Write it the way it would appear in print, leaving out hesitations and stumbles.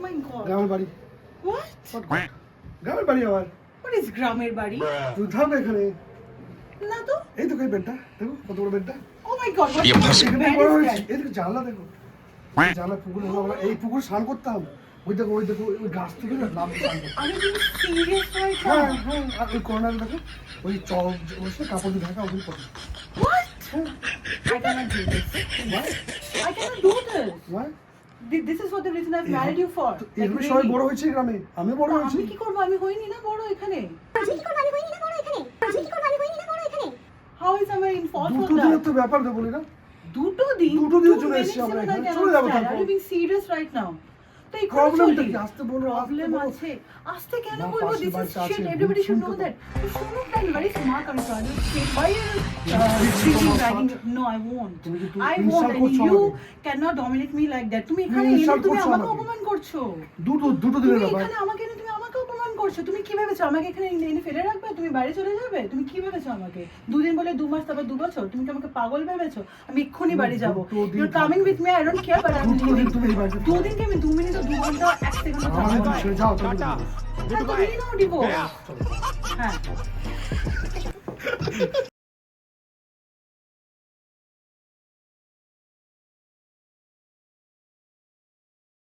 my god. গ্রামের বাড়ি। What? গ্রামের বাড়ি আমার। What is গ্রামের বাড়ি? তুই থাম না এখানে। না তো। এই তো এই বেডটা, দেখো কত বড় বেডটা। Oh my god. What এখানে bed বড় is হয়েছে। that? এই দেখো জানলা দেখো। জানলা পুকুরে আমরা এই পুকুরে স্নান করতাম। ওই দেখো ওই গাছ থেকে না নাম স্নান করতাম। Are you being serious right হ্যাঁ now? হ্যাঁ আর ওই কর্নারে দেখো ওই চল বসে কাপড় দিয়ে ঢাকা ওখানে পড়ে। What? I cannot do this. I cannot do this. Why? This is what the reason I've married you for. তো Like, এগুলো সবাই really. বড় হয়েছে গ্রামে। আমি বড় হয়েছি। আমি কি করবো? আমি হইনি না বড় এখানে। How is am I in fault for দুটো দিনের that? তো ব্যাপার তো বলি না। দুটো দিন চলে এসেছি আমরা এখানে। চলে যাবো Are তারপর। you being serious right now? তো এই প্রবলেমটা কি? আসতে বলো, আসতে প্রবলেম বলো। আছে। আসতে কেন না, বলবো? পাশের This is বাড়িতে আছে, shit. Everybody should know শুনতে that. You should know that. Very smart and fun. Why are you speaking bragging? No, I won't. তুমি কি I insult won't. And করছো you আমাকে? cannot dominate me like that. তুমি এখানে insult এনে তুমি করছো আমাকে আমাকে। অপমান করছো। দুটো তুমি দিনের ব্যাপার। এখানে আমাকে এনে তুমি আমাকে অপমান করছো। তুমি কি ভেবেছো আমাকে এখানে এনে ফেলে রাখবে? তুমি বাইরে চলে যাবে? তুমি কি ভেবেছো আমাকে? দুদিন বলে 2 মাস তারপর 2 বছর? তুমি কি আমাকে পাগল ভেবেছো? আমি এক্ষুনি বাড়ি যাব। দুটো দিন You're coming with me. I don't care, but I'm দুটো দিন leaving. তুমি এই বাড়িতে 2 দিন কি আমি 2 মিনিট 2 ঘন্টা 1 সেকেন্ড আমাকে তুমি ছেড়ে যাও তুমি। হ্যাঁ তো নিয়ে নাও ডিভোর্স। হ্যাঁ